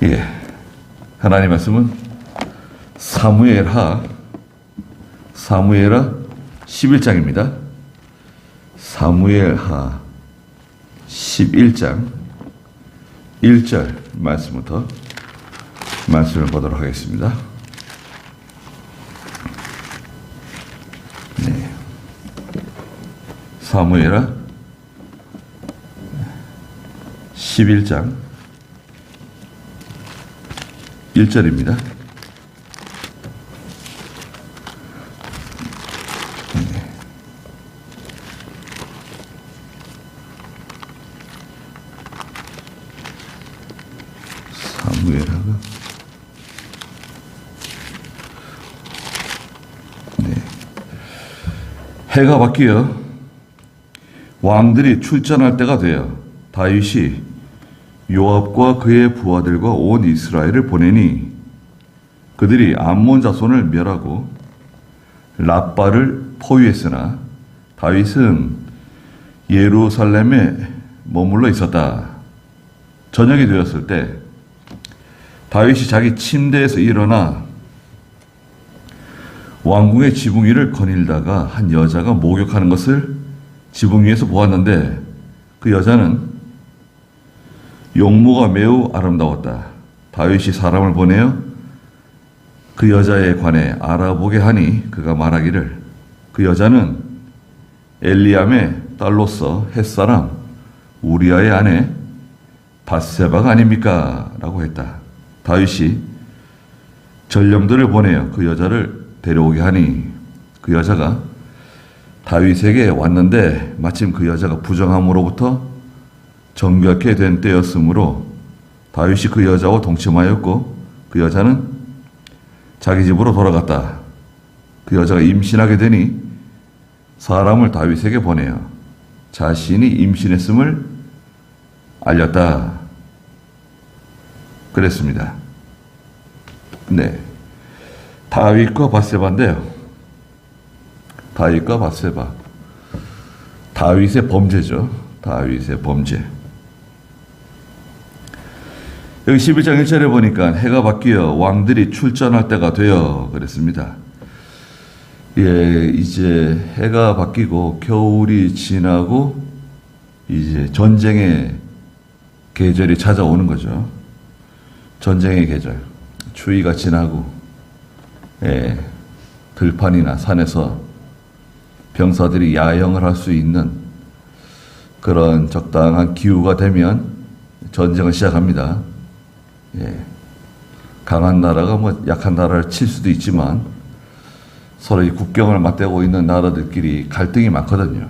예, 하나님 말씀은 사무엘하 11장입니다. 사무엘하 11장 1절 말씀부터 말씀을 보도록 하겠습니다. 네. 사무엘하 11장 1절입니다. 사무엘하가 해가 바뀌어 왕들이 출전할 때가 되어 다윗이 요압과 그의 부하들과 온 이스라엘을 보내니 그들이 암몬 자손을 멸하고 랍바를 포위했으나 다윗은 예루살렘에 머물러 있었다. 저녁이 되었을 때 다윗이 자기 침대에서 일어나 왕궁의 지붕 위를 거닐다가 한 여자가 목욕하는 것을 지붕 위에서 보았는데 그 여자는 용모가 매우 아름다웠다. 다윗이 사람을 보내어 그 여자에 관해 알아보게 하니 그가 말하기를 그 여자는 엘리암의 딸로서 햇사람 우리아의 아내 밧세바가 아닙니까? 라고 했다. 다윗이 전령들을 보내어 그 여자를 데려오게 하니 그 여자가 다윗에게 왔는데 마침 그 여자가 부정함으로부터 정결케 된 때였으므로 다윗이 그 여자와 동침하였고 그 여자는 자기 집으로 돌아갔다. 그 여자가 임신하게 되니 사람을 다윗에게 보내어 자신이 임신했음을 알렸다. 그랬습니다. 네, 다윗과 밧세바인데요. 다윗과 밧세바. 다윗의 범죄죠. 다윗의 범죄. 여기 11장 1절에 보니까 해가 바뀌어 왕들이 출전할 때가 되어 그랬습니다. 예, 이제 해가 바뀌고 겨울이 지나고 이제 전쟁의 계절이 찾아오는 거죠. 전쟁의 계절. 추위가 지나고, 예, 들판이나 산에서 병사들이 야영을 할 수 있는 그런 적당한 기후가 되면 전쟁을 시작합니다. 예, 강한 나라가 약한 나라를 칠 수도 있지만 서로 이 국경을 맞대고 있는 나라들끼리 갈등이 많거든요.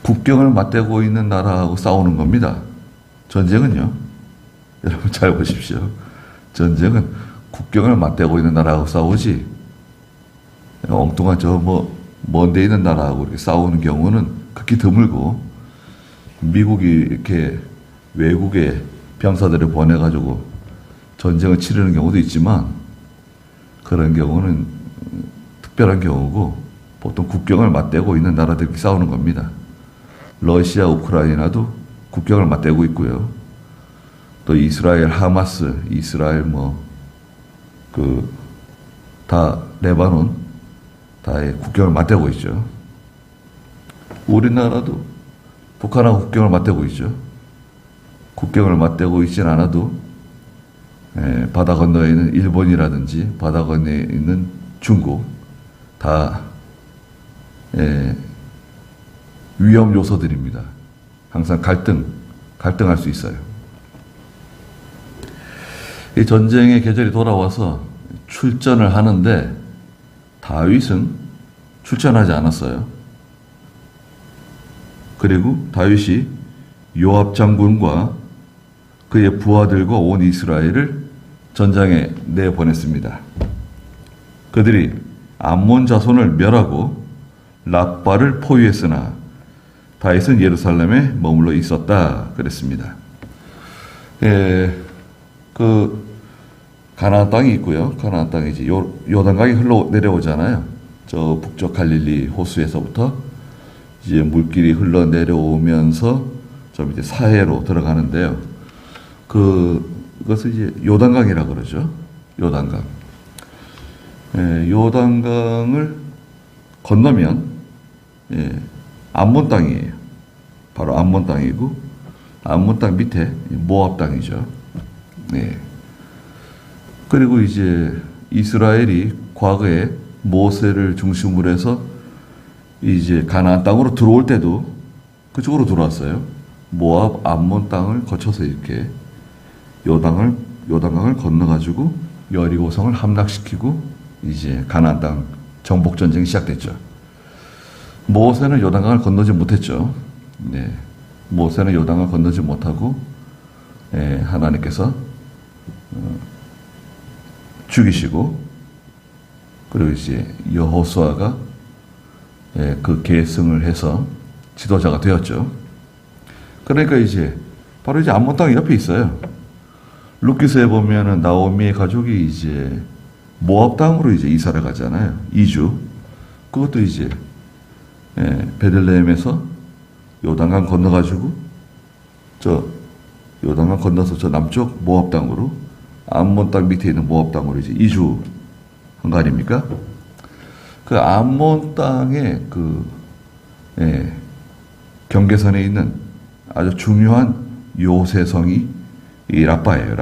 국경을 맞대고 있는 나라하고 싸우는 겁니다. 전쟁은요. 여러분 잘 보십시오. 전쟁은 국경을 맞대고 있는 나라하고 싸우지 엉뚱한 먼 데 있는 나라하고 이렇게 싸우는 경우는 극히 드물고 미국이 이렇게 외국에 병사들을 보내가지고 전쟁을 치르는 경우도 있지만 그런 경우는 특별한 경우고 보통 국경을 맞대고 있는 나라들끼리 싸우는 겁니다. 러시아, 우크라이나도 국경을 맞대고 있고요. 또 이스라엘, 하마스, 이스라엘 다 레바논 다의 국경을 맞대고 있죠. 우리나라도 북한하고 국경을 맞대고 있죠. 국경을 맞대고 있진 않아도 바다 건너에 있는 일본이라든지 바다 건너에 있는 중국 다 위험 요소들입니다. 항상 갈등할 수 있어요. 이 전쟁의 계절이 돌아와서 출전을 하는데 다윗은 출전하지 않았어요. 그리고 다윗이 요압 장군과 그의 부하들과 온 이스라엘을 전장에 내보냈습니다. 그들이 암몬 자손을 멸하고 랍바를 포위했으나 다윗은 예루살렘에 머물러 있었다. 그랬습니다. 가나안 땅이 있고요. 가나안 땅이 이제 요단강이 흘러 내려오잖아요. 저 북쪽 갈릴리 호수에서부터 이제 물길이 흘러 내려오면서 좀 이제 사해로 들어가는데요. 그 그것을 이제 요단강이라 그러죠. 요단강. 요단강을 건너면 암몬 땅이에요. 바로 암몬 땅이고 암몬 땅 밑에 모압 땅이죠. 네. 그리고 이제 이스라엘이 과거에 모세를 중심으로 해서 이제 가나안 땅으로 들어올 때도 그쪽으로 들어왔어요. 모압 암몬 땅을 거쳐서 이렇게 요단강을 건너가지고 여리고성을 함락시키고 이제 가나안 땅 정복 전쟁이 시작됐죠. 모세는 요단강을 건너지 못했죠. 네. 모세는 요단강을 건너지 못하고 하나님께서 죽이시고 그리고 이제 여호수아가 그 계승을 해서 지도자가 되었죠. 그러니까 이제 바로 이제 암몬 땅 옆에 있어요. 룻기서에 보면은 나오미의 가족이 이제 모압 땅으로 이제 이사를 가잖아요. 이주. 그것도 이제 베들레헴에서 요단강 건너가지고 저 요단강 건너서 저 남쪽 모압 땅으로 암몬 땅 밑에 있는 모압 땅으로 이제 이주한 거 아닙니까? 그 암몬 땅의 그 경계선에 있는 아주 중요한 요새성이 이 라빠예요.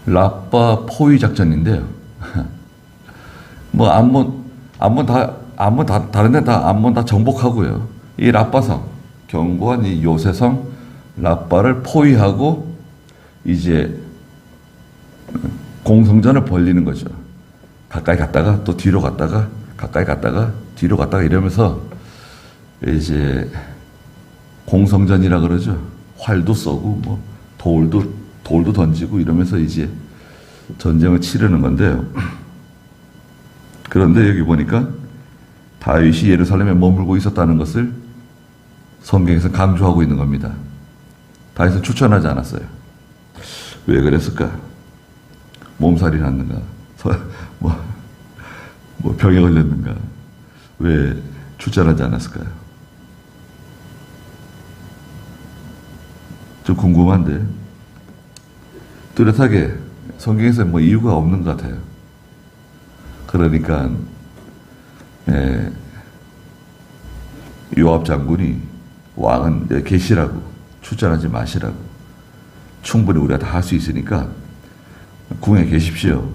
라빠 포위 작전인데요. 뭐 암몬 다른데 다 암몬 다 정복하고요. 이 라빠성 견고한 이 요새성 라빠를 포위하고 이제 공성전을 벌리는 거죠. 가까이 갔다가 또 뒤로 갔다가 가까이 갔다가 뒤로 갔다가 이러면서 이제 공성전이라 그러죠. 활도 쏘고 뭐 돌도 던지고 이러면서 이제 전쟁을 치르는 건데요. 그런데 여기 보니까 다윗이 예루살렘에 머물고 있었다는 것을 성경에서 강조하고 있는 겁니다. 다윗은 추천하지 않았어요. 왜 그랬을까? 몸살이 났는가? 뭐 병에 걸렸는가? 왜 추천하지 않았을까요? 좀 궁금한데 뚜렷하게 성경에서 뭐 이유가 없는 것 같아요. 그러니까 요압 장군이 왕은 계시라고 추천하지 마시라고 충분히 우리가 다 할 수 있으니까 궁에 계십시오.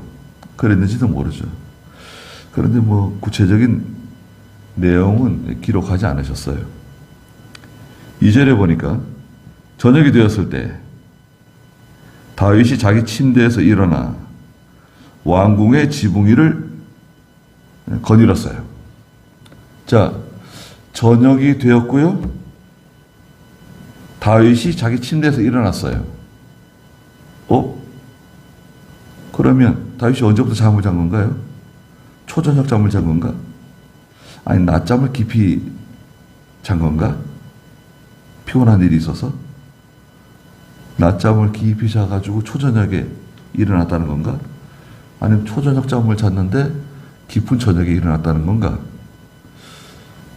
그랬는지도 모르죠. 그런데 뭐 구체적인 내용은 기록하지 않으셨어요. 2절에 보니까 저녁이 되었을 때 다윗이 자기 침대에서 일어나 왕궁의 지붕 위를 거닐었어요. 자, 저녁이 되었고요. 다윗이 자기 침대에서 일어났어요. 그러면 다윗이 언제부터 잠을 잔 건가요? 초저녁 잠을 잔 건가? 아니, 낮잠을 깊이 잔 건가? 피곤한 일이 있어서? 낮잠을 깊이 자가지고 초저녁에 일어났다는 건가? 아니면 초저녁 잠을 잤는데 깊은 저녁에 일어났다는 건가?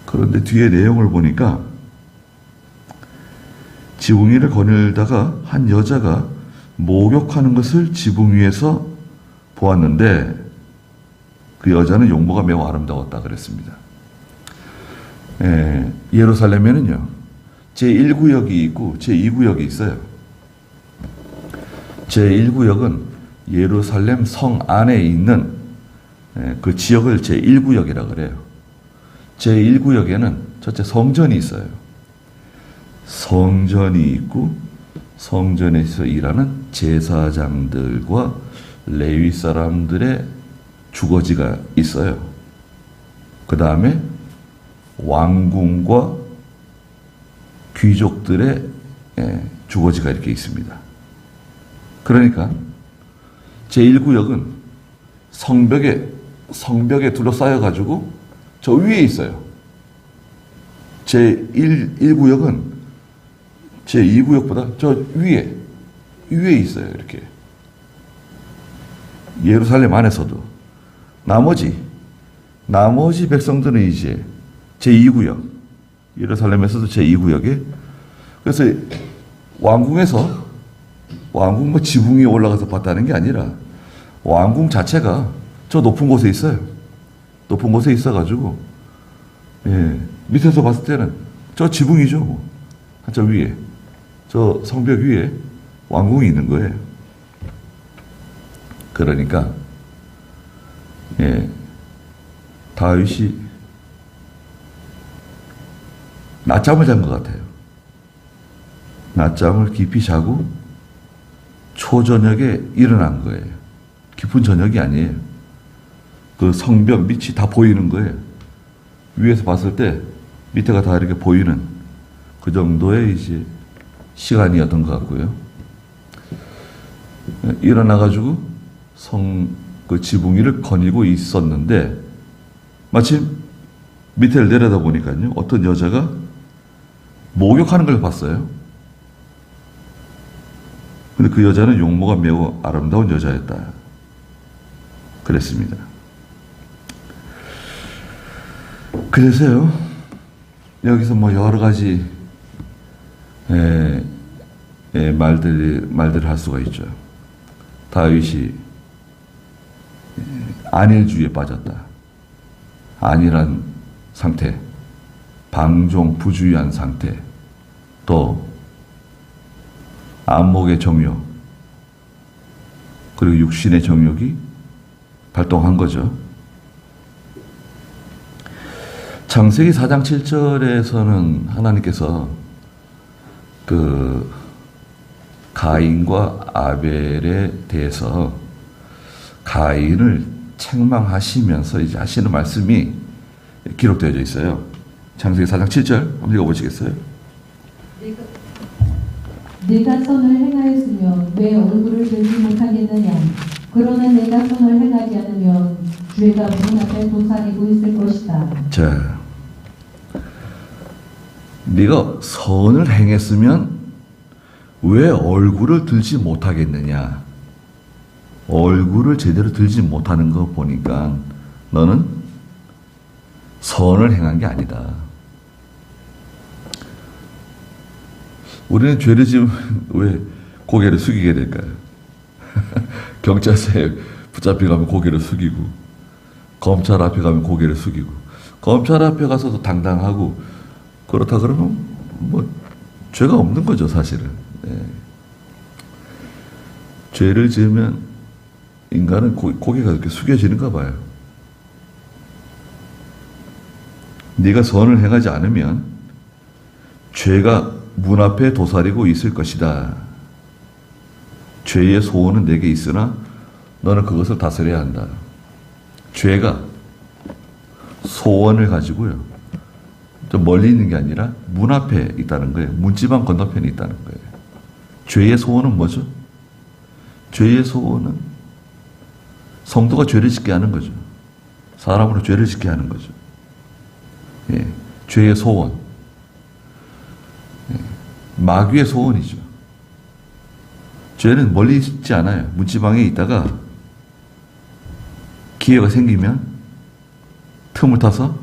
그런데 뒤에 내용을 보니까 지붕 위를 거닐다가 한 여자가 목욕하는 것을 지붕 위에서 보았는데 그 여자는 용모가 매우 아름다웠다 그랬습니다. 예루살렘에는요, 제1구역이 있고 제2구역이 있어요. 제1구역은 예루살렘 성 안에 있는 그 지역을 제1구역이라 그래요. 제1구역에는 첫째 성전이 있어요. 성전이 있고 성전에서 일하는 제사장들과 레위 사람들의 주거지가 있어요. 그 다음에 왕궁과 귀족들의 주거지가 이렇게 있습니다. 그러니까 제1구역은 성벽에 둘러싸여 가지고 저 위에 있어요. 제1구역은 제2구역보다 저 위에 있어요. 이렇게 예루살렘 안에서도 나머지 백성들은 이제 제2구역 예루살렘에서도 제2구역에 그래서 왕궁에서 왕궁 뭐 지붕 위에 올라가서 봤다는 게 아니라 왕궁 자체가 저 높은 곳에 있어요. 높은 곳에 있어가지고 예, 밑에서 봤을 때는 저 지붕이죠. 뭐. 저 위에 저 성벽 위에 왕궁이 있는 거예요. 그러니까 예, 다윗이 낮잠을 잔 것 같아요. 낮잠을 깊이 자고 초저녁에 일어난 거예요. 깊은 저녁이 아니에요. 그 성벽 밑이 다 보이는 거예요. 위에서 봤을 때 밑에가 다 이렇게 보이는 그 정도의 이제 시간이었던 것 같고요. 일어나가지고 그 지붕 위를 거니고 있었는데 마침 밑에를 내려다 보니까요. 어떤 여자가 목욕하는 걸 봤어요. 근데 그 여자는 용모가 매우 아름다운 여자였다. 그랬습니다. 그래서요, 여기서 뭐 여러 가지 말들을 할 수가 있죠. 다윗이 안일주의에 빠졌다. 안일한 상태, 방종부주의한 상태, 또 안목의 정욕, 그리고 육신의 정욕이 발동한 거죠. 창세기 4장 7절에서는 하나님께서 그 가인과 아벨에 대해서 가인을 책망하시면서 이제 하시는 말씀이 기록되어 있어요. 창세기 4장 7절 한번 읽어보시겠어요? 내가 선을 행하였으면 왜 얼굴을 들지 못하겠느냐? 그러나 내가 선을 행하지 않으면 죄가 문 앞에 도사리고 있을 것이다. 자, 네가 선을 행했으면 왜 얼굴을 들지 못하겠느냐? 얼굴을 제대로 들지 못하는 거 보니까 너는 선을 행한 게 아니다. 우리는 죄를 지으면 왜 고개를 숙이게 될까요? 경찰서에 붙잡혀가면 고개를 숙이고, 검찰 앞에 가면 고개를 숙이고, 검찰 앞에 가서도 당당하고, 그렇다 그러면 뭐 죄가 없는 거죠, 사실은. 네. 죄를 지으면 인간은 고개가 이렇게 숙여지는가 봐요. 네가 선을 행하지 않으면 죄가 문 앞에 도사리고 있을 것이다. 죄의 소원은 내게 있으나 너는 그것을 다스려야 한다. 죄가 소원을 가지고요, 좀 멀리 있는 게 아니라 문 앞에 있다는 거예요. 문지방 건너편에 있다는 거예요. 죄의 소원은 뭐죠? 죄의 소원은 성도가 죄를 짓게 하는 거죠. 사람으로 죄를 짓게 하는 거죠. 예, 죄의 소원. 예, 마귀의 소원이죠. 죄는 멀리 있지 않아요. 문지방에 있다가 기회가 생기면 틈을 타서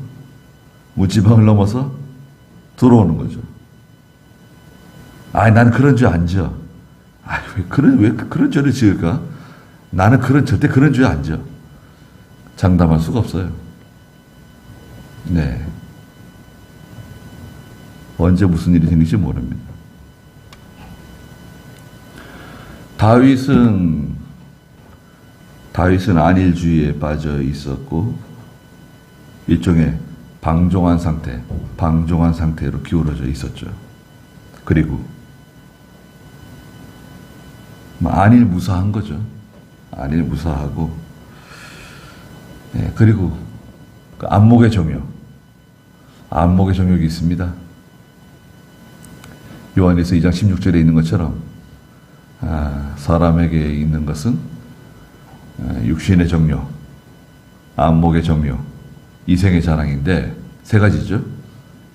문지방을 넘어서 들어오는 거죠. 아, 나는 그런 죄 안 지어. 아, 왜 그런 죄를 지을까? 나는 절대 그런 죄 안 지어. 장담할 수가 없어요. 네. 언제 무슨 일이 생길지 모릅니다. 다윗은 안일주의에 빠져 있었고, 일종의 방종한 상태로 기울어져 있었죠. 그리고 안일무사한 거죠. 안일무사하고, 네, 그리고 그 안목의 정욕이 있습니다. 요한일서 2장 16절에 있는 것처럼 사람에게 있는 것은 육신의 정욕, 안목의 정욕, 이생의 자랑인데 세 가지죠.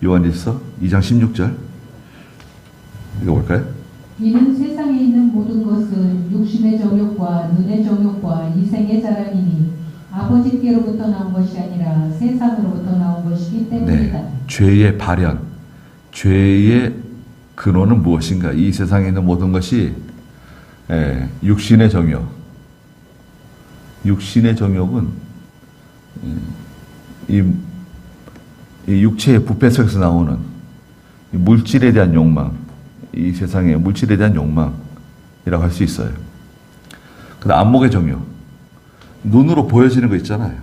요한일서 2장 16절 읽어볼까요? 이는 세상에 있는 모든 것은 육신의 정욕과 눈의 정욕과 이생의 자랑이니 아버지께로부터 나온 것이 아니라 세상으로부터 나온 것이기 때문이다. 네, 죄의 발현, 죄의 근원은 무엇인가? 이 세상에 있는 모든 것이 육신의 정욕. 육신의 정욕은 이 육체의 부패 속에서 나오는 이 물질에 대한 욕망, 이 세상의 물질에 대한 욕망이라고 할 수 있어요. 그다음 안목의 정욕. 눈으로 보여지는 거 있잖아요.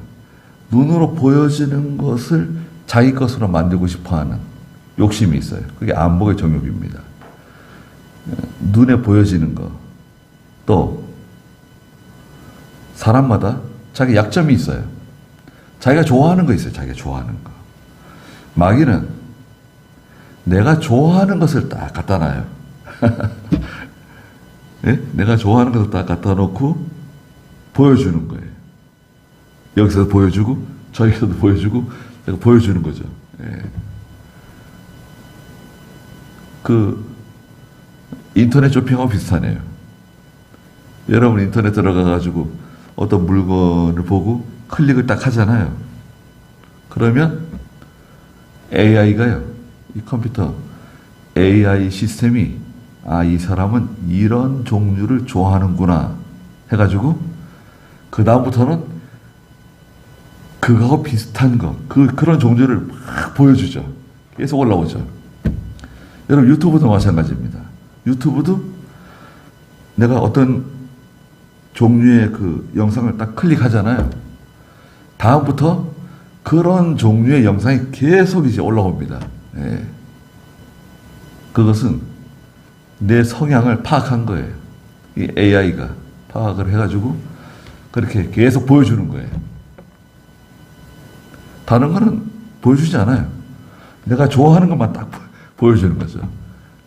눈으로 보여지는 것을 자기 것으로 만들고 싶어하는 욕심이 있어요. 그게 안목의 정욕입니다. 눈에 보여지는 거. 또 사람마다 자기 약점이 있어요. 자기가 좋아하는 거 있어요. 자기가 좋아하는 거. 마귀는 내가 좋아하는 것을 딱 갖다 놔요. 예? 내가 좋아하는 것을 딱 갖다 놓고 보여주는 거예요. 여기서도 보여주고 저기서도 보여주고 내가 보여주는 거죠. 예. 그 인터넷 쇼핑하고 비슷하네요. 여러분 인터넷 들어가가지고 어떤 물건을 보고 클릭을 딱 하잖아요. 그러면 AI가요, 이 컴퓨터 AI 시스템이 이 사람은 이런 종류를 좋아하는구나 해가지고 그 다음부터는 그거하고 비슷한 거, 그런 종류를 막 보여주죠. 계속 올라오죠. 여러분 유튜브도 마찬가지입니다. 유튜브도 내가 어떤 종류의 그 영상을 딱 클릭하잖아요. 다음부터 그런 종류의 영상이 계속 이제 올라옵니다. 예. 그것은 내 성향을 파악한 거예요. 이 AI가 파악을 해가지고 그렇게 계속 보여주는 거예요. 다른 거는 보여주지 않아요. 내가 좋아하는 것만 딱 보여주는 거죠.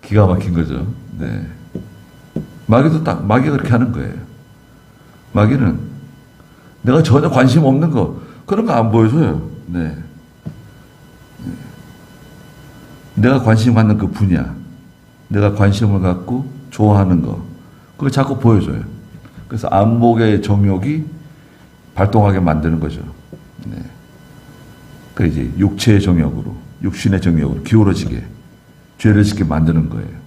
기가 막힌 거죠. 네. 마귀가 그렇게 하는 거예요. 마귀는 내가 전혀 관심 없는 거, 그런 거 안 보여줘요. 네. 내가 관심 갖는 그 분야, 내가 관심을 갖고 좋아하는 거, 그걸 자꾸 보여줘요. 그래서 안목의 정욕이 발동하게 만드는 거죠. 네. 그 이제 육체의 정욕으로, 육신의 정욕으로 기울어지게, 죄를 짓게 만드는 거예요.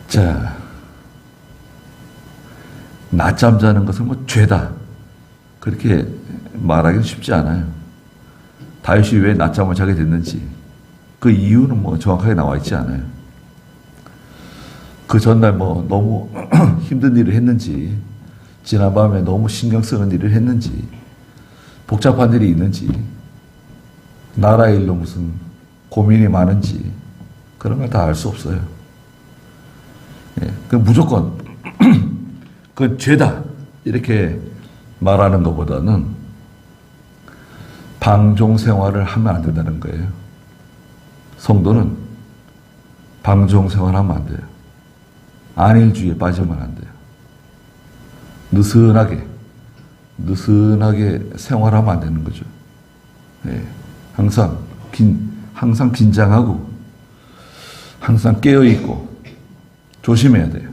자, 낮잠 자는 것은 뭐 죄다, 그렇게 말하기는 쉽지 않아요. 다윗이 왜 낮잠을 자게 됐는지 그 이유는 뭐 정확하게 나와 있지 않아요. 그 전날 뭐 너무 힘든 일을 했는지, 지난밤에 너무 신경 쓰는 일을 했는지, 복잡한 일이 있는지, 나라 일로 무슨 고민이 많은지, 그런 걸 다 알 수 없어요. 예, 그 무조건 그건 죄다 이렇게 말하는 것보다는 방종 생활을 하면 안 된다는 거예요. 성도는 방종 생활하면 안 돼요. 안일주의에 빠지면 안 돼요. 느슨하게 생활하면 안 되는 거죠. 예, 항상 긴장하고 항상 깨어 있고 조심해야 돼요.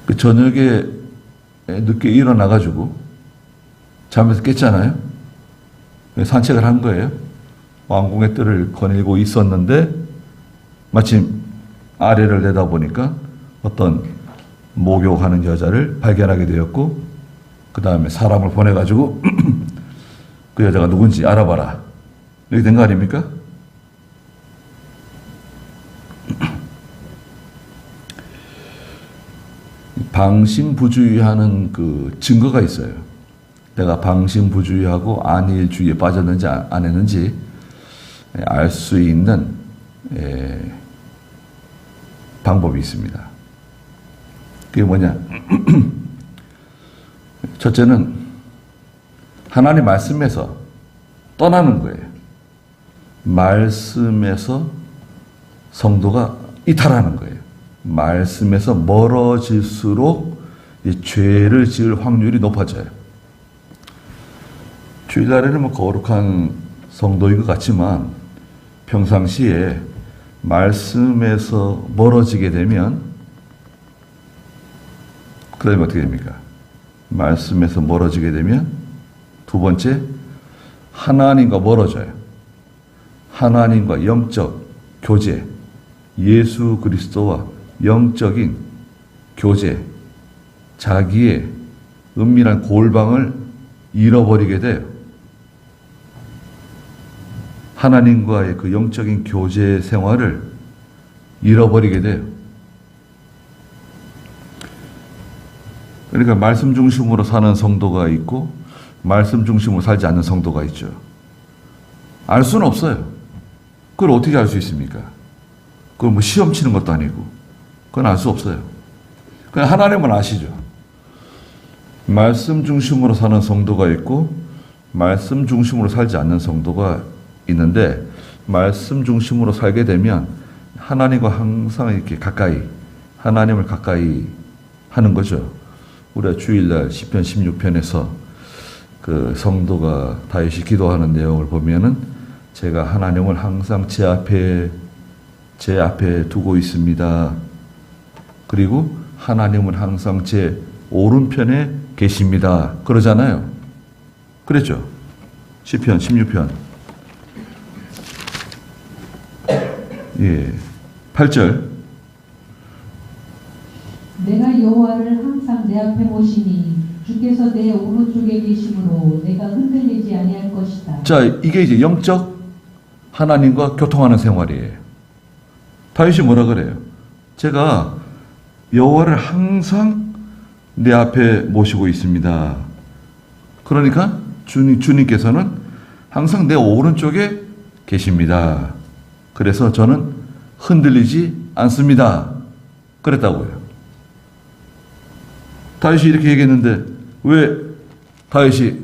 그 저녁에 늦게 일어나가지고 잠에서 깼잖아요. 산책을 한 거예요. 왕궁의 뜰을 거닐고 있었는데 마침 아래를 내다보니까 어떤 목욕하는 여자를 발견하게 되었고, 그 다음에 사람을 보내가지고 그 여자가 누군지 알아봐라, 이렇게 된 거 아닙니까? 방심부주의하는 그 증거가 있어요. 내가 방심부주의하고 안일주의에 빠졌는지 안 했는지 알 수 있는 방법이 있습니다. 그게 뭐냐? 첫째는 하나님 말씀에서 떠나는 거예요. 말씀에서 성도가 이탈하는 거예요. 말씀에서 멀어질수록 죄를 지을 확률이 높아져요. 주일날에는 뭐 거룩한 성도인 것 같지만 평상시에 말씀에서 멀어지게 되면 그 다음에 어떻게 됩니까? 말씀에서 멀어지게 되면 두 번째, 하나님과 멀어져요. 하나님과 영적 교제, 예수 그리스도와 영적인 교제, 자기의 은밀한 골방을 잃어버리게 돼요. 하나님과의 그 영적인 교제 생활을 잃어버리게 돼요. 그러니까 말씀 중심으로 사는 성도가 있고 말씀 중심으로 살지 않는 성도가 있죠. 알 수는 없어요. 그걸 어떻게 알 수 있습니까? 그걸 뭐 시험 치는 것도 아니고 그건 알 수 없어요. 그냥 하나님은 아시죠. 말씀 중심으로 사는 성도가 있고 말씀 중심으로 살지 않는 성도가 있는데 말씀 중심으로 살게 되면 하나님과 항상 이렇게 가까이 하나님을 가까이 하는 거죠. 우리가 주일날 시편 16편에서 그 성도가 다윗이 기도하는 내용을 보면은 제가 하나님을 항상 제 앞에 두고 있습니다. 그리고 하나님은 항상 제 오른편에 계십니다. 그러잖아요. 그랬죠? 시편 16편. 예. 8절. 내가 여호와를 항상 내 앞에 모시니 주께서 내 오른쪽에 계심으로 내가 흔들리지 아니할 것이다. 자, 이게 이제 영적 하나님과 교통하는 생활이에요. 다윗이 뭐라 그래요? 제가 여호와를 항상 내 앞에 모시고 있습니다. 그러니까 주님께서는 항상 내 오른쪽에 계십니다. 그래서 저는 흔들리지 않습니다. 그랬다고요. 다윗이 이렇게 얘기했는데 왜 다윗이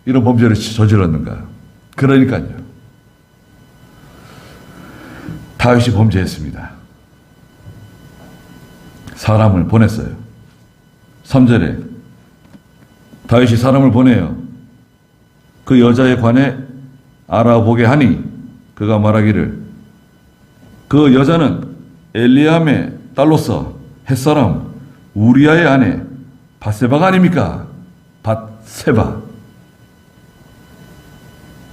이런 범죄를 저질렀는가? 그러니까요. 다윗이 범죄했습니다. 사람을 보냈어요. 3절에 다윗이 사람을 보내요. 그 여자에 관해 알아보게 하니 그가 말하기를 그 여자는 엘리암의 딸로서 햇사람 우리아의 아내 밧세바가 아닙니까? 밧세바.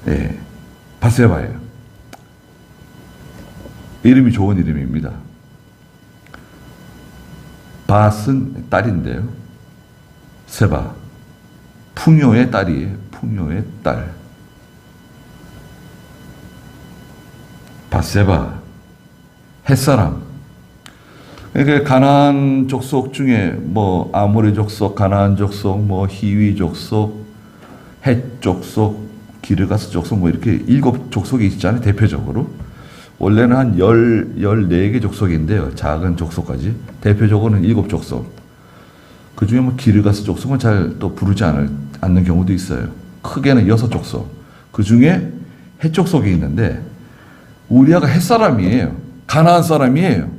예, 밧세바예요. 이름이 좋은 이름입니다. 밧은 딸인데요. 세바. 풍요의 딸이에요. 풍요의 딸. 밧세바. 햇사람. 그러니까 가나안 족속 중에 뭐 아모리 족속, 가나안 족속, 뭐 히위 족속, 헷 족속, 기르가스 족속 뭐 이렇게 7 족속이 있잖아요. 대표적으로. 원래는 한 14개 족속인데요. 작은 족속까지. 대표적으로는 7 족속. 그 중에 뭐 기르가스 족속은 잘 또 부르지 않는 경우도 있어요. 크게는 6 족속. 그 중에 헷 족속이 있는데 우리아가 헷 사람이에요. 가나안 사람이에요.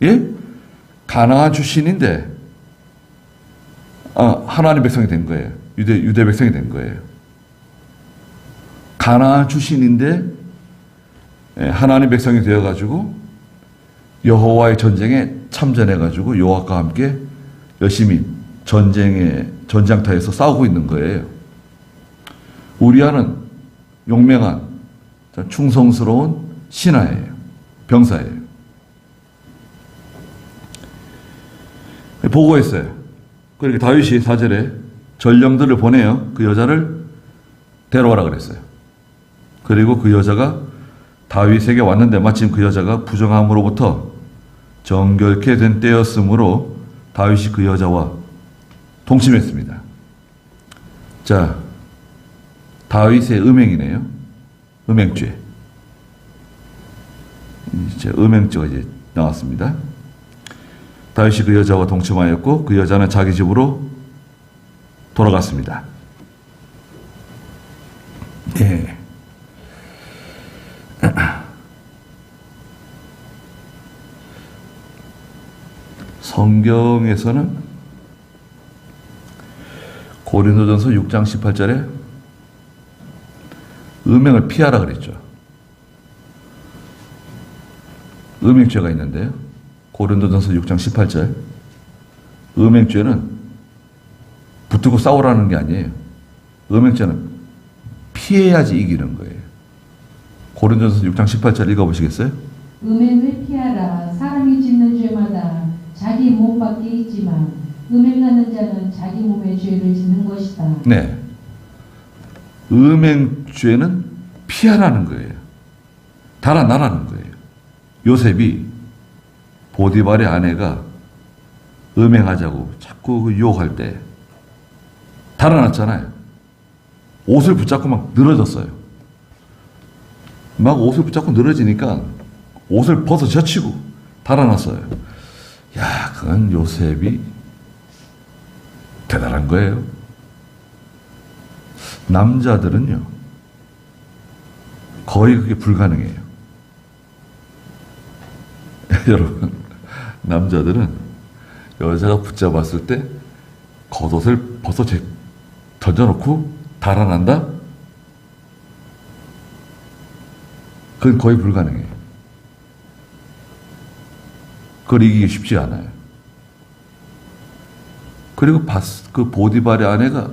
예? 가나안 출신인데 하나님 백성이 된 거예요. 유대 백성이 된 거예요. 가나안 출신인데 하나님 백성이 되어가지고 여호와의 전쟁에 참전해가지고 여호와과 함께 열심히 전장터에서 싸우고 있는 거예요. 우리아는 용맹한 충성스러운 신하예요. 병사예요. 보고했어요. 그러니까 다윗이 4절에 전령들을 보내요. 그 여자를 데려와라 그랬어요. 그리고 그 여자가 다윗에게 왔는데 마침 그 여자가 부정함으로부터 정결케 된 때였으므로 다윗이 그 여자와 동침했습니다. 자, 다윗의 음행이네요. 음행죄. 이제 음행죄가 이제 나왔습니다. 다윗이 그 여자와 동침하였고 그 여자는 자기 집으로 돌아갔습니다. 네. 성경에서는 고린도전서 6장 18절에 음행을 피하라 그랬죠. 음행죄가 있는데요. 고린도전서 6장 18절. 음행죄는 붙들고 싸우라는 게 아니에요. 음행죄는 피해야지 이기는 거예요. 고린도전서 6장 18절 읽어보시겠어요? 음행을 피하라. 사람이 짓는 죄마다 자기 몸 밖에 있지만 음행하는 자는 자기 몸에 죄를 짓는 것이다. 네. 음행죄는 피하라는 거예요. 달아나라는 거예요. 요셉이 보디발의 아내가 음행하자고 자꾸 그 유혹할 때 달아났잖아요. 옷을 붙잡고 막 늘어졌어요. 막 옷을 붙잡고 늘어지니까 옷을 벗어 젖히고 달아났어요. 야, 그건 요셉이 대단한 거예요. 남자들은요, 거의 그게 불가능해요. 여러분, 남자들은 여자가 붙잡았을 때 겉옷을 벗어 던져놓고 달아난다? 그건 거의 불가능해요. 그걸 이기기 쉽지 않아요. 그리고 그 보디발의 아내가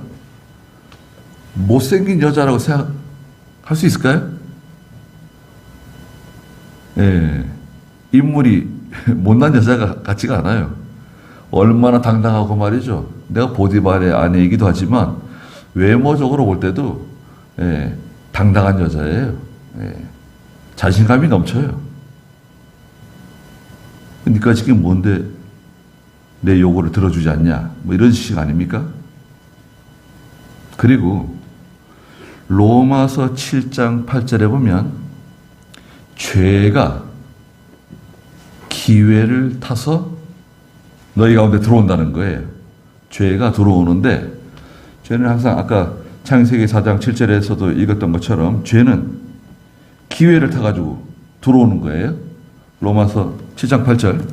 못생긴 여자라고 생각할 수 있을까요? 예. 인물이 못난 여자가 같지가 않아요. 얼마나 당당하고 말이죠. 내가 보디발의 아내이기도 하지만 외모적으로 볼 때도 예, 당당한 여자예요. 예. 자신감이 넘쳐요. 니까 지금 뭔데 내 요구를 들어주지 않냐? 뭐 이런 식 아닙니까? 그리고 로마서 7장 8절에 보면 죄가 기회를 타서 너희 가운데 들어온다는 거예요. 죄가 들어오는데 죄는 항상 아까 창세기 4장 7절에서도 읽었던 것처럼 죄는 기회를 타가지고 들어오는 거예요. 로마서 7장 8절.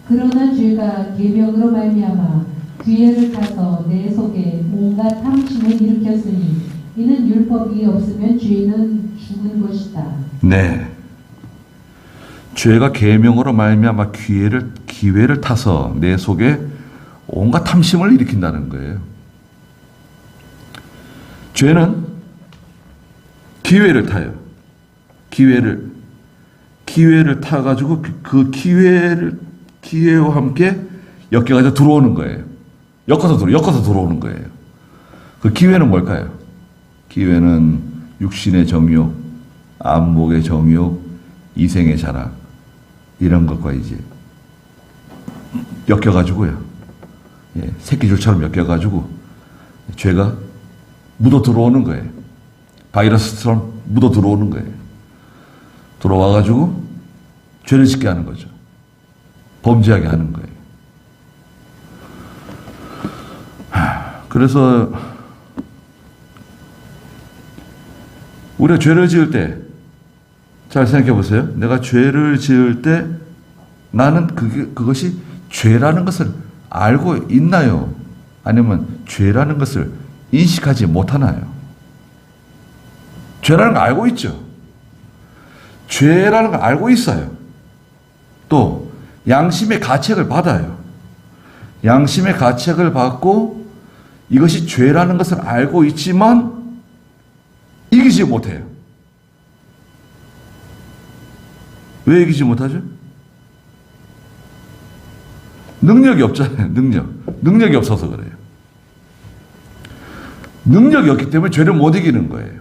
그러나 죄가 계명으로 말미암아 기회를 타서 내 속에 온갖 탐심을 일으켰으니 이는 율법이 없으면 죄는 죽은 것이다. 네. 죄가 계명으로 말미암아 기회를 타서 내 속에 온갖 탐심을 일으킨다는 거예요. 죄는 기회를 타요. 기회를 타가지고 그 기회와 함께 엮여가지고 들어오는 거예요. 엮어서 들어오는 거예요. 그 기회는 뭘까요? 기회는 육신의 정욕, 안목의 정욕, 이생의 자랑, 이런 것과 이제 엮여가지고요. 예, 새끼줄처럼 엮여가지고 죄가 묻어 들어오는 거예요. 바이러스처럼 묻어 들어오는 거예요. 들어와가지고 죄를 짓게 하는 거죠. 범죄하게 하는 거예요. 그래서 우리가 죄를 지을 때 잘 생각해 보세요. 내가 죄를 지을 때 나는 그것이 죄라는 것을 알고 있나요? 아니면 죄라는 것을 인식하지 못하나요? 죄라는 걸 알고 있죠. 죄라는 걸 알고 있어요. 또 양심의 가책을 받아요. 양심의 가책을 받고 이것이 죄라는 것을 알고 있지만 이기지 못해요. 왜 이기지 못하죠? 능력이 없잖아요. 능력이 없어서 그래요. 능력이 없기 때문에 죄를 못 이기는 거예요.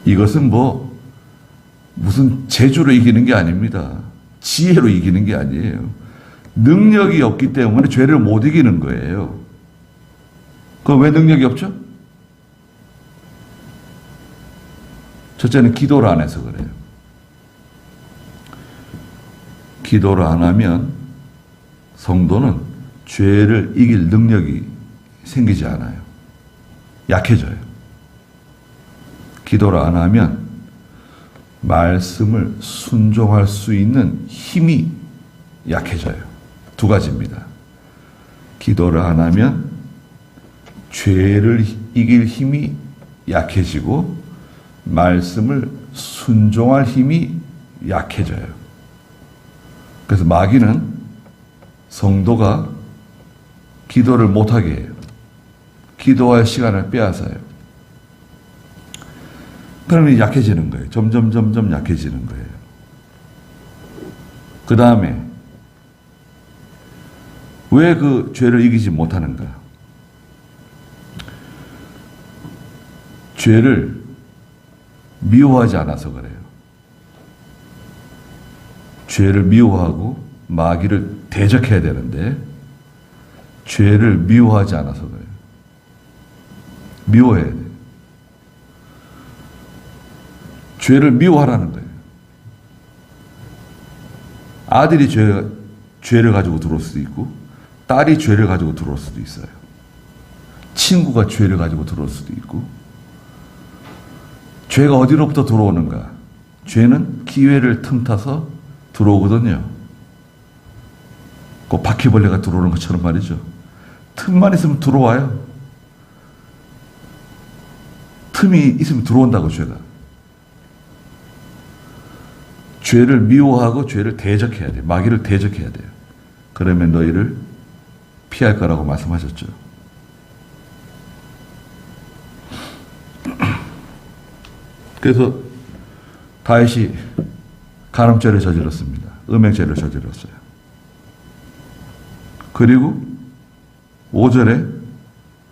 이것은 무슨 재주로 이기는 게 아닙니다. 지혜로 이기는 게 아니에요. 능력이 없기 때문에 죄를 못 이기는 거예요. 그럼 왜 능력이 없죠? 첫째는 기도를 안 해서 그래요. 기도를 안 하면 성도는 죄를 이길 능력이 생기지 않아요. 약해져요. 기도를 안 하면 말씀을 순종할 수 있는 힘이 약해져요. 두 가지입니다. 기도를 안 하면 죄를 이길 힘이 약해지고 말씀을 순종할 힘이 약해져요. 그래서 마귀는 성도가 기도를 못하게 해요. 기도할 시간을 빼앗아요. 그러면 약해지는 거예요. 점점 약해지는 거예요. 그 다음에 왜 그 죄를 이기지 못하는가? 죄를 미워하지 않아서 그래요. 죄를 미워하고 마귀를 대적해야 되는데 죄를 미워하지 않아서 그래요. 미워해야 돼요. 죄를 미워하라는 거예요. 아들이 죄를 가지고 들어올 수도 있고 딸이 죄를 가지고 들어올 수도 있어요. 친구가 죄를 가지고 들어올 수도 있고. 죄가 어디로부터 들어오는가? 죄는 기회를 틈타서 들어오거든요. 그 바퀴벌레가 들어오는 것처럼 말이죠. 틈만 있으면 들어와요. 틈이 있으면 들어온다고, 죄가. 죄를 미워하고 죄를 대적해야 돼요. 마귀를 대적해야 돼요. 그러면 너희를 피할 거라고 말씀하셨죠. 그래서 다윗이 간음죄를 저질렀습니다. 음행죄를 저질렀어요. 그리고 5절에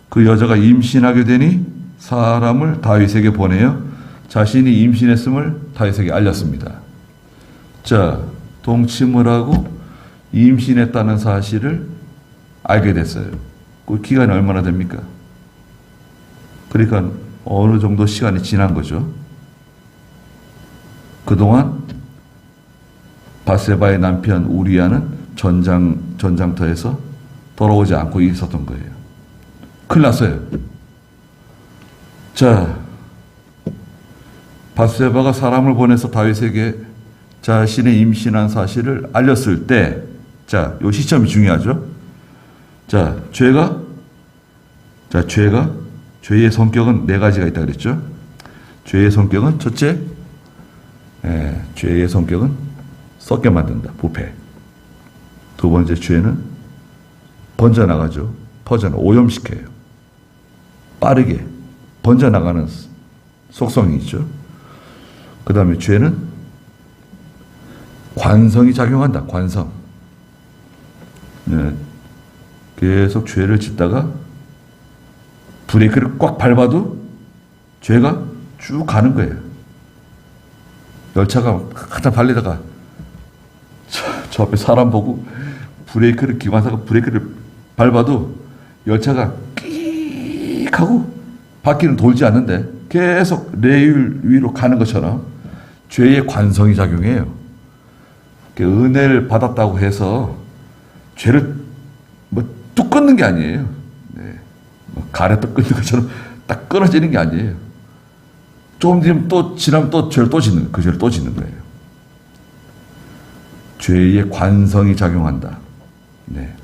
그 여자가 임신하게 되니 사람을 다윗에게 보내어 자신이 임신했음을 다윗에게 알렸습니다. 자, 동침을 하고 임신했다는 사실을 알게 됐어요. 그 기간이 얼마나 됩니까? 그러니까 어느 정도 시간이 지난 거죠. 그동안 바세바의 남편 우리아는 전장터에서 돌아오지 않고 있었던 거예요. 큰일 났어요. 자, 바세바가 사람을 보내서 다윗에게 자신의 임신한 사실을 알렸을 때, 자, 요 시점이 중요하죠. 자, 죄의 성격은 네 가지가 있다 그랬죠. 죄의 성격은 첫째, 죄의 성격은 썩게 만든다. 부패. 두 번째, 죄는 번져나가죠. 오염시켜요. 빠르게 번져나가는 속성이 있죠. 그 다음에 죄는 관성이 작용한다. 관성. 계속 죄를 짓다가 브레이크를 꽉 밟아도 죄가 쭉 가는 거예요. 열차가 한참 달리다가 저 앞에 사람 보고 기관사가 브레이크를 밟아도 열차가 끼익 하고 바퀴는 돌지 않는데 계속 레일 위로 가는 것처럼 죄의 관성이 작용해요. 은혜를 받았다고 해서 죄를 뚝 끊는 게 아니에요. 가래 떡 끊는 것처럼 딱 끊어지는 게 아니에요. 조금 뒤면 또 지나면 또 죄를 또 짓는, 그 죄를 또 짓는 거예요. 죄의 관성이 작용한다.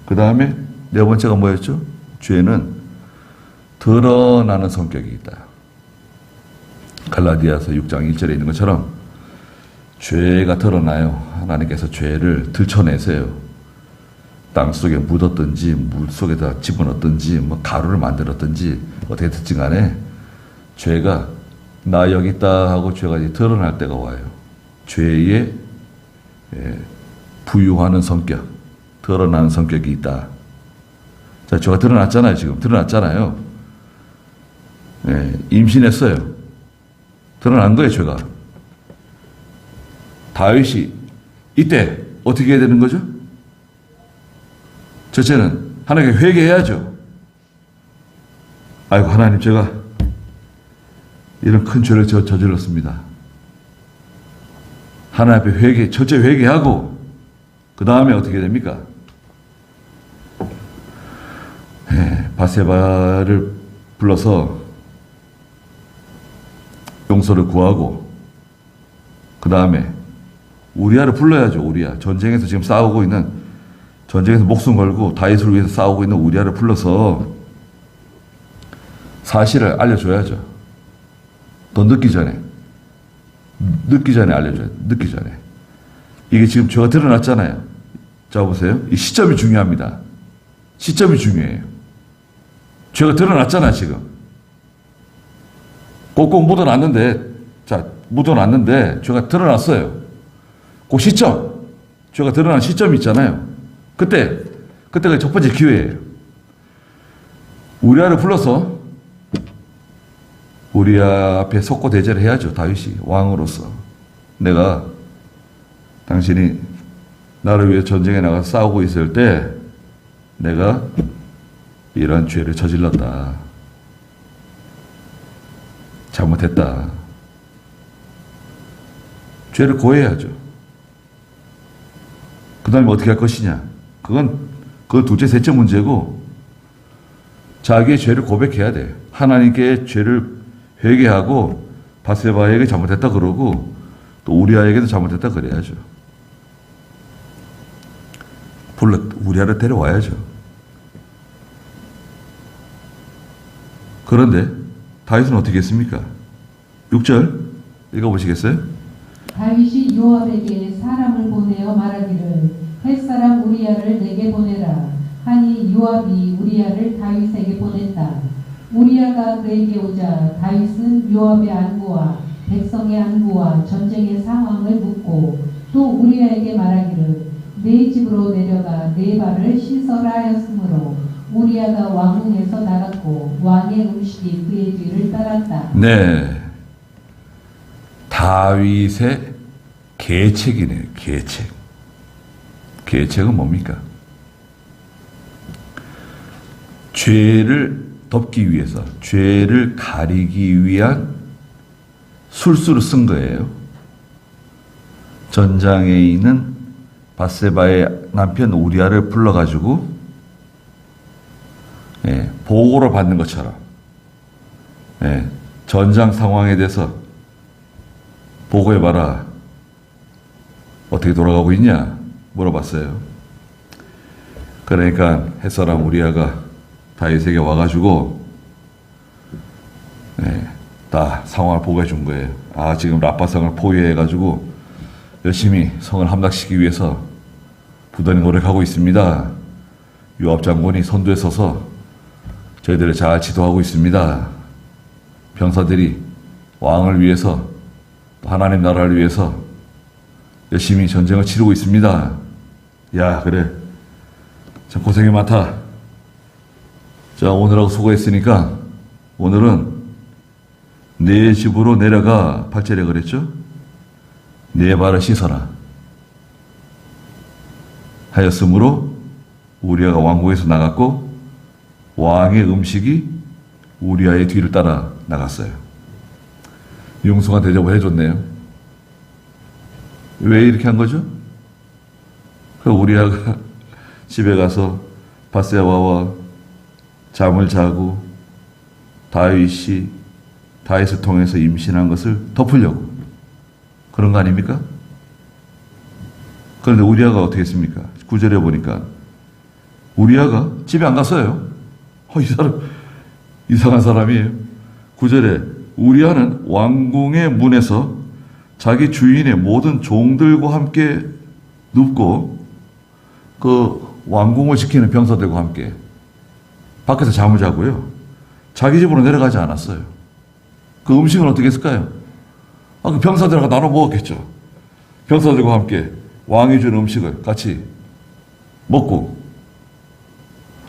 그 다음에 네 번째가 뭐였죠? 죄는 드러나는 성격이 있다. 갈라디아서 6장 1절에 있는 것처럼 죄가 드러나요. 하나님께서 죄를 들춰내세요. 땅 속에 묻었든지 물 속에다 집어넣든지 가루를 만들었든지 어떻게 됐든 간에 죄가 나 여기 있다 하고 죄가 이제 드러날 때가 와요. 죄의 부유하는 성격, 드러나는 성격이 있다. 자, 죄가 드러났잖아요. 지금 드러났잖아요. 임신했어요. 드러난 거예요. 죄가. 다윗이 이때 어떻게 해야 되는 거죠? 첫째는 하나님께 회개해야죠. 아이고 하나님, 제가 이런 큰 죄를 저질렀습니다. 하나님 앞에 첫째 회개하고 그 다음에 어떻게 됩니까? 바세바를 불러서 용서를 구하고 그 다음에 우리아를 불러야죠. 우리아. 전쟁에서 지금 싸우고 있는, 전쟁에서 목숨 걸고 다윗을 위해서 싸우고 있는 우리아를 불러서 사실을 알려줘야죠. 더 늦기 전에 알려줘야 돼. 늦기 전에. 이게 지금 죄가 드러났잖아요. 자, 보세요. 이 시점이 중요합니다. 시점이 중요해요. 죄가 드러났잖아, 지금. 꼭꼭 묻어놨는데 묻어놨는데 죄가 드러났어요. 그 시점, 죄가 드러난 시점이 있잖아요. 그때가 첫 번째 기회예요. 우리아를 불러서 우리아 앞에 속고 대제를 해야죠. 다윗이 왕으로서. 내가 당신이 나를 위해 전쟁에 나가서 싸우고 있을 때 내가 이러한 죄를 저질렀다. 잘못했다. 죄를 고해야죠. 그 다음에 어떻게 할 것이냐. 그건 둘째, 셋째 문제고 자기의 죄를 고백해야 돼. 하나님께 죄를 회개하고 바세바에게 잘못했다 그러고 또 우리아에게도 잘못했다 그래야죠. 우리아를 데려와야죠. 그런데 다윗은 어떻게 했습니까? 6절 읽어보시겠어요? 다윗이 요압에게 사람을 보내어 말하기를 햇사람 우리아를 내게 보내라 하니 요압이 우리아를 다윗에게 보냈다. 우리아가 그에게 오자 다윗은 요압의 안부와 백성의 안부와 전쟁의 상황을 묻고 또 우리아에게 말하기를 네 집으로 내려가 네 발을 씻어라 하였으므로 우리아가 왕궁에서 나갔고 왕의 음식이 그의 뒤를 따랐다. 네. 다윗의 계책이네요. 계책. 계책은 뭡니까? 죄를 덮기 위해서, 죄를 가리기 위한 술수를 쓴 거예요. 전장에 있는 바세바의 남편 우리아를 불러가지고 보고를 받는 것처럼 전장 상황에 대해서 보고해봐라. 어떻게 돌아가고 있냐? 물어봤어요. 그러니까 햇사람 우리아가 다윗에게 와가지고 다 상황을 보고해 준 거예요. 아, 지금 라빠성을 포위해가지고 열심히 성을 함락시키기 위해서 부단히 노력하고 있습니다. 요압 장군이 선두에 서서 저희들을 잘 지도하고 있습니다. 병사들이 왕을 위해서 또 하나님 나라를 위해서 열심히 전쟁을 치르고 있습니다. 야, 그래. 참 고생이 많다. 자, 오늘하고 수고했으니까 오늘은 네 집으로 내려가 8절에 그랬죠? 네 발을 씻어라 하였으므로 우리아가 왕궁에서 나갔고 왕의 음식이 우리아의 뒤를 따라 나갔어요. 융숭한 대접을 해줬네요. 왜 이렇게 한 거죠? 그 우리아가 집에 가서 바세바와 잠을 자고 다윗을 통해서 임신한 것을 덮으려고 그런 거 아닙니까? 그런데 우리아가 어떻게 했습니까? 9절에 보니까 우리아가 집에 안 갔어요. 이 사람 이상한 사람이에요. 9절에 우리아는 왕궁의 문에서 자기 주인의 모든 종들과 함께 눕고 그 왕궁을 지키는 병사들과 함께 밖에서 잠을 자고요. 자기 집으로 내려가지 않았어요. 그 음식은 어떻게 했을까요? 그 병사들하고 나눠 먹었겠죠. 병사들과 함께 왕이 준 음식을 같이 먹고.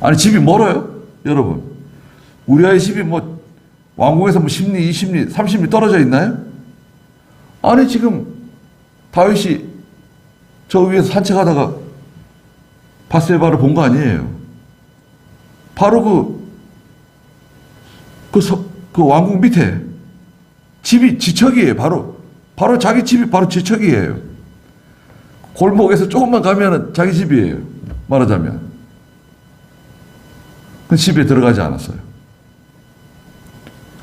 아니, 집이 멀어요? 여러분. 우리아의 집이 왕궁에서 10리, 20리, 30리 떨어져 있나요? 아니, 지금 다윗이 저 위에서 산책하다가 바세바를 본 거 아니에요. 바로 그 왕궁 밑에 집이 지척이에요. 바로 자기 집이 바로 지척이에요. 골목에서 조금만 가면은 자기 집이에요. 말하자면. 그 집에 들어가지 않았어요.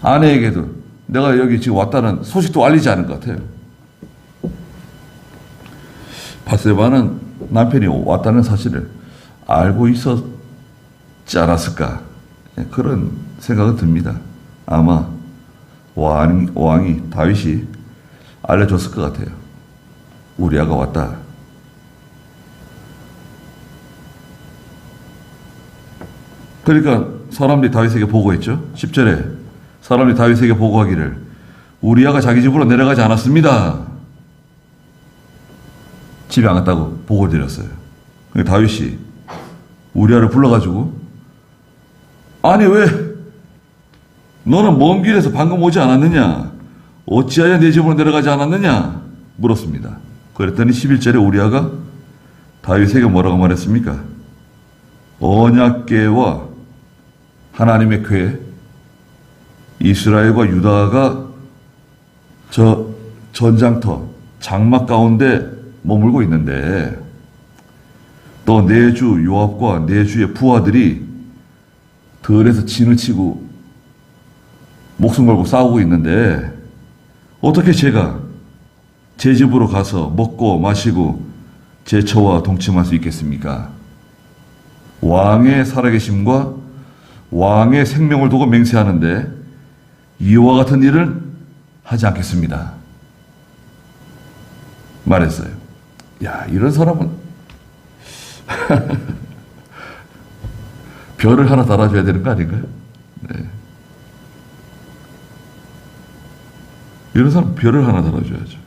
아내에게도 내가 여기 지금 왔다는 소식도 알리지 않은 것 같아요. 바세바는 남편이 왔다는 사실을 알고 있었지 않았을까? 그런 생각은 듭니다. 아마 왕이 다윗이 알려줬을 것 같아요. 우리아가 왔다. 그러니까 사람들이 다윗에게 보고했죠. 10절에 사람들이 다윗에게 보고하기를 우리아가 자기 집으로 내려가지 않았습니다. 집에 안 갔다고 보고를 드렸어요. 다윗이 우리아를 불러가지고 아니 왜 너는 먼 길에서 방금 오지 않았느냐? 어찌하여 내 집으로 내려가지 않았느냐? 물었습니다. 그랬더니 11절에 우리아가 다윗에게 뭐라고 말했습니까? 언약궤와 하나님의 궤, 이스라엘과 유다가 저 전장터, 장막 가운데 머물고 있는데 또 내 주 요압과 내 주의 부하들이 들에서 진을 치고 목숨 걸고 싸우고 있는데 어떻게 제가 제 집으로 가서 먹고 마시고 제 처와 동침할 수 있겠습니까? 왕의 살아계심과 왕의 생명을 두고 맹세하는데 이와 같은 일은 하지 않겠습니다. 말했어요. 야, 이런 사람은 별을 하나 달아줘야 되는 거 아닌가요? 네. 이런 사람 별을 하나 달아줘야죠.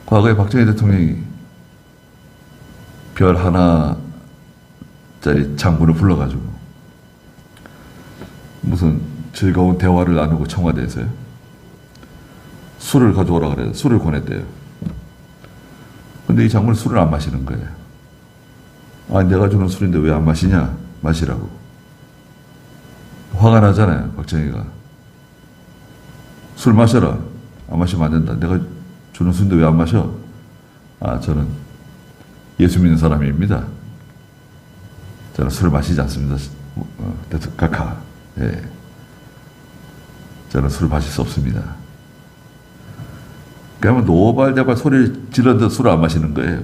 과거에 박정희 대통령이 별 하나짜리 장군을 불러가지고 무슨 즐거운 대화를 나누고 청와대에서요. 술을 가져오라 그래요. 술을 권했대요. 근데 이 장군은 술을 안 마시는 거예요. 아, 내가 주는 술인데 왜 안 마시냐? 마시라고. 화가 나잖아요, 박정희가. 술 마셔라. 안 마시면 안 된다. 내가 주는 술인데 왜 안 마셔? 아, 저는 예수 믿는 사람입니다. 저는 술을 마시지 않습니다. 각하. 예. 저는 술을 마실 수 없습니다. 그러면 노발대발 소리를 지르는데 술을 안 마시는 거예요.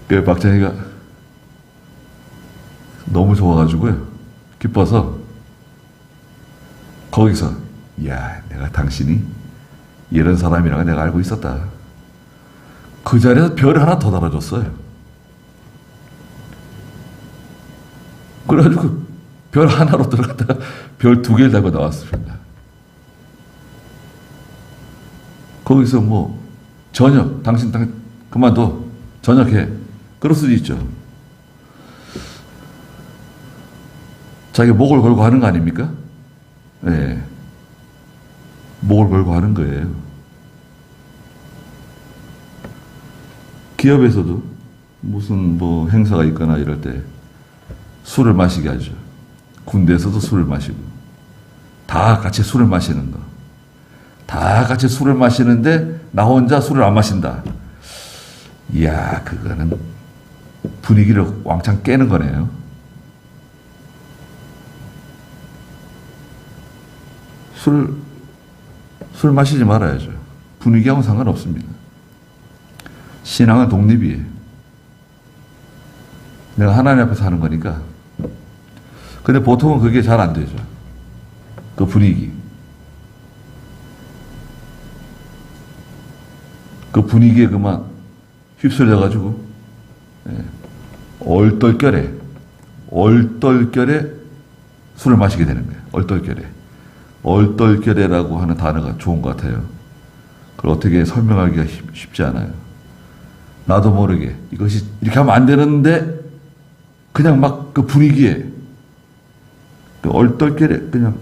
그 박정희가 너무 좋아가지고요. 기뻐서 거기서 야, 내가 당신이 이런 사람이라고 내가 알고 있었다. 그 자리에서 별을 하나 더 달아줬어요. 그래가지고 별 하나로 들어갔다가 별 2개를 달고 나왔습니다. 거기서 뭐 저녁 당신 그만둬 저녁해 그럴 수도 있죠. 자기 목을 걸고 하는 거 아닙니까? 네. 목을 걸고 하는 거예요. 기업에서도 무슨 뭐 행사가 있거나 이럴 때 술을 마시게 하죠. 군대에서도 술을 마시고 다 같이 술을 마시는 거. 다 같이 술을 마시는데 나 혼자 술을 안 마신다. 이야, 그거는 분위기를 왕창 깨는 거네요. 술 마시지 말아야죠. 분위기하고는 상관없습니다. 신앙은 독립이에요. 내가 하나님 앞에서 하는 거니까. 근데 보통은 그게 잘 안 되죠. 그 분위기. 그 분위기에 그만 휩쓸려가지고, 얼떨결에 술을 마시게 되는 거예요. 얼떨결에라고 하는 단어가 좋은 것 같아요. 그걸 어떻게 설명하기가 쉽지 않아요. 나도 모르게 이것이 이렇게 하면 안 되는데 그냥 막 그 분위기에 그 얼떨결에 그냥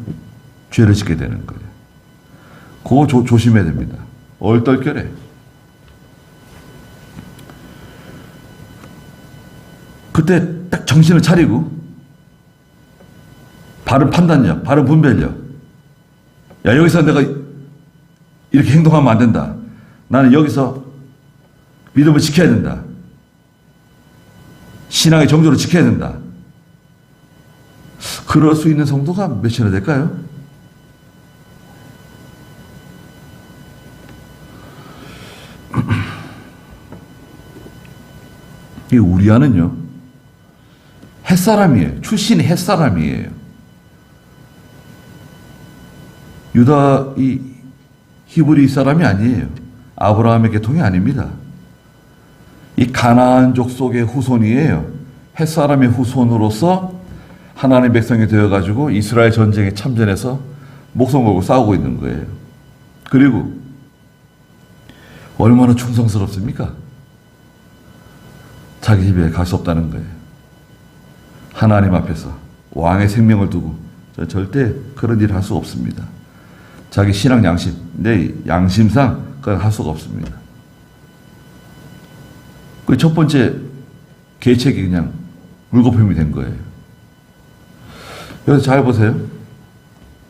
죄를 짓게 되는 거예요. 그거 조심해야 됩니다. 얼떨결에. 그때 딱 정신을 차리고 바른 판단력, 바른 분별력. 야, 여기서 내가 이렇게 행동하면 안 된다. 나는 여기서 믿음을 지켜야 된다. 신앙의 정조를 지켜야 된다. 그럴 수 있는 성도가 몇이나 될까요? 이 우리아는요, 햇사람이에요. 출신이 햇사람이에요. 유다 이 히브리 사람이 아니에요. 아브라함의 계통이 아닙니다. 이 가나안족 속의 후손이에요. 햇사람의 후손으로서 하나님의 백성이 되어가지고 이스라엘 전쟁에 참전해서 목숨 걸고 싸우고 있는 거예요. 그리고 얼마나 충성스럽습니까? 자기 집에 갈 수 없다는 거예요. 하나님 앞에서 왕의 생명을 두고 절대 그런 일 할 수 없습니다. 자기 신앙 양심, 내 양심상 그건 할 수가 없습니다. 그 첫 번째 계책이 그냥 물거품이 된 거예요. 여기서 잘 보세요.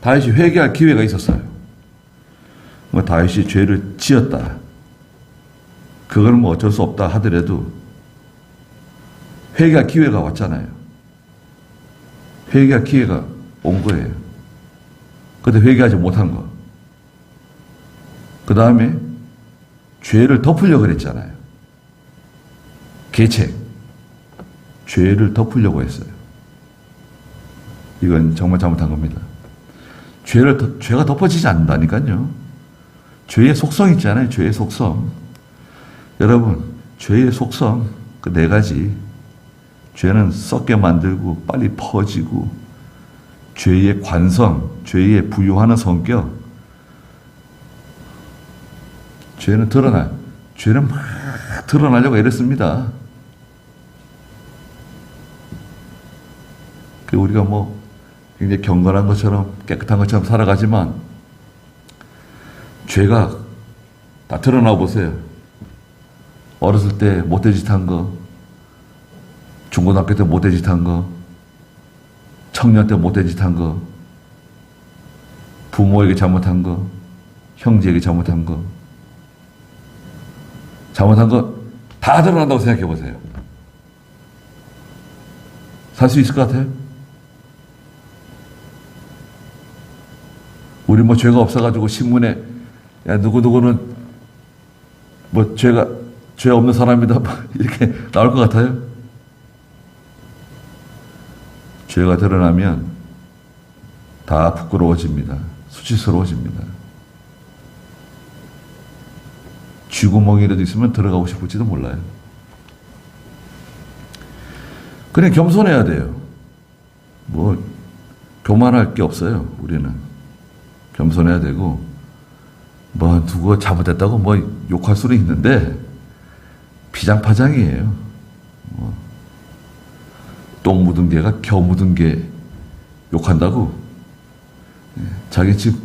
다윗이 회개할 기회가 있었어요. 뭐 다윗이 죄를 지었다. 그걸 뭐 어쩔 수 없다 하더라도 회개할 기회가 왔잖아요. 회개할 기회가 온 거예요. 그때 회개하지 못한 거. 그 다음에 죄를 덮으려고 그랬잖아요. 계책. 죄를 덮으려고 했어요. 이건 정말 잘못한 겁니다. 죄가 덮어지지 않는다니까요. 죄의 속성 있잖아요. 죄의 속성. 여러분, 죄의 속성 그 네 가지. 죄는 썩게 만들고 빨리 퍼지고, 죄의 관성, 죄의 부유하는 성격. 죄는 죄는 막 드러나려고 애랬습니다. 우리가 뭐 굉장히 경건한 것처럼 깨끗한 것처럼 살아가지만 죄가 다 드러나 보세요. 어렸을 때 못된 짓 한 거, 중고등학교 때 못된 짓 한 거, 청년 때 못된 짓 한 거, 부모에게 잘못한 거, 형제에게 잘못한 거, 잘못한 거 다 드러난다고 생각해 보세요. 살 수 있을 것 같아요? 우리 뭐 죄가 없어가지고 신문에 야 누구누구는 뭐 죄 없는 사람이다 이렇게 나올 것 같아요? 죄가 드러나면 다 부끄러워집니다. 수치스러워집니다. 쥐구멍이라도 있으면 들어가고 싶을지도 몰라요. 그냥 겸손해야 돼요. 뭐 교만할 게 없어요. 우리는 겸손해야 되고, 뭐 누구 잘못했다고 뭐 욕할 수는 있는데 비장파장이에요. 똥 묻은 개가 겨 묻은 개 욕한다고? 자기 집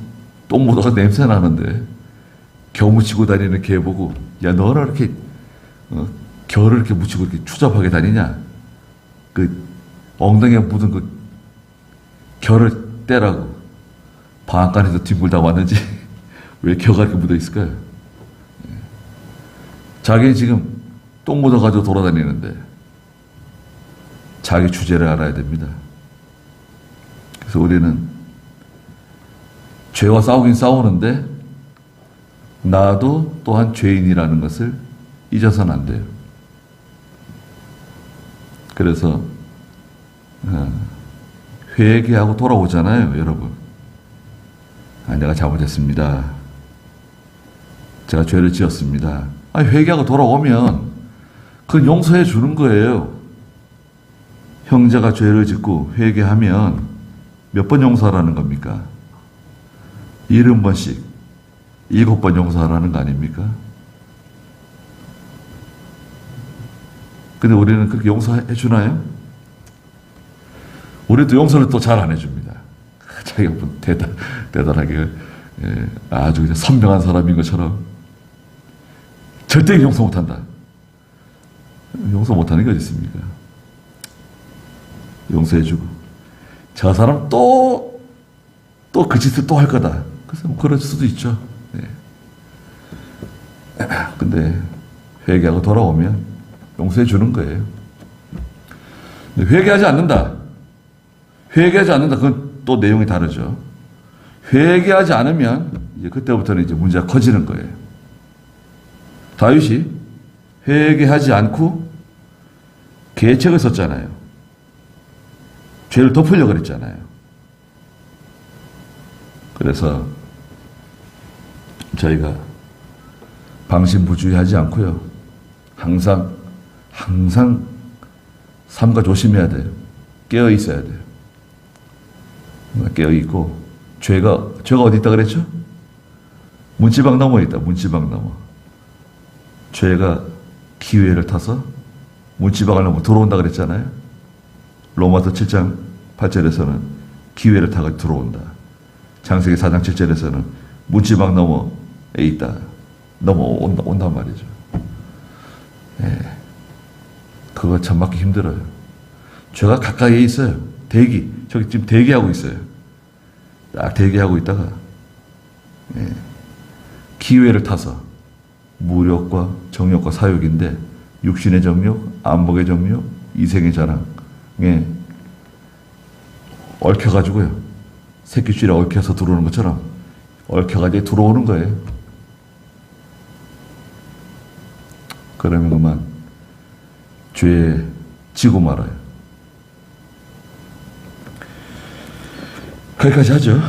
똥 묻어가 냄새 나는데 겨 묻히고 다니는 개 보고, 야 너는 이렇게 겨를 이렇게 묻히고 이렇게 추잡하게 다니냐? 그 엉덩이에 묻은 그 겨를 떼라고. 방앗간에서 뒹굴다 왔는지 왜 겨가 이렇게 묻어 있을까요? 자기는 지금 똥 묻어가지고 돌아다니는데 자기 주제를 알아야 됩니다. 그래서 우리는 죄와 싸우긴 싸우는데 나도 또한 죄인이라는 것을 잊어서는 안 돼요. 그래서 회개하고 돌아오잖아요, 여러분. 내가 잘못했습니다. 제가 죄를 지었습니다. 회개하고 돌아오면 그건 용서해 주는 거예요. 형제가 죄를 짓고 회개하면 몇 번 용서하라는 겁니까? 70번씩 7번 용서하라는 거 아닙니까? 근데 우리는 그렇게 용서해 주나요? 우리도 용서를 또 잘 안 해줍니다. 자기가 대단하게 아주 그냥 선명한 사람인 것처럼 절대 용서 못한다. 용서 못하는 게 어디 있습니까? 용서해주고 저 사람 또 그 짓을 또 할 거다. 그래서 뭐 그럴 수도 있죠. 근데 회개하고 돌아오면 용서해 주는 거예요. 회개하지 않는다. 그건 또 내용이 다르죠. 회개하지 않으면 이제 그때부터는 이제 문제가 커지는 거예요. 다윗이 회개하지 않고 계책을 썼잖아요. 죄를 덮으려고 그랬잖아요. 그래서 저희가 방심부주의하지 않고요. 항상 삼가 조심해야 돼요. 깨어 있어야 돼요. 깨어있고, 죄가 어디 있다 그랬죠? 문지방 너머에 있다, 문지방 너머. 죄가 기회를 타서 문지방을 넘어 들어온다 그랬잖아요. 로마서 7장 8절에서는 기회를 타고 들어온다. 창세기 4장 7절에서는 문지방 너머에 있다. 온단 말이죠. 예. 그거 참 맞기 힘들어요. 죄가 가까이에 있어요. 저기 지금 대기하고 있어요. 딱 대기하고 있다가, 예. 기회를 타서 무력과 정욕과 사욕인데, 육신의 정욕, 안목의 정욕, 이생의 자랑에 얽혀가지고요. 새끼줄에 얽혀서 들어오는 것처럼 얽혀가지고 들어오는 거예요. 그러면 그만 죄에 지고 말아요. 거기까지 하죠.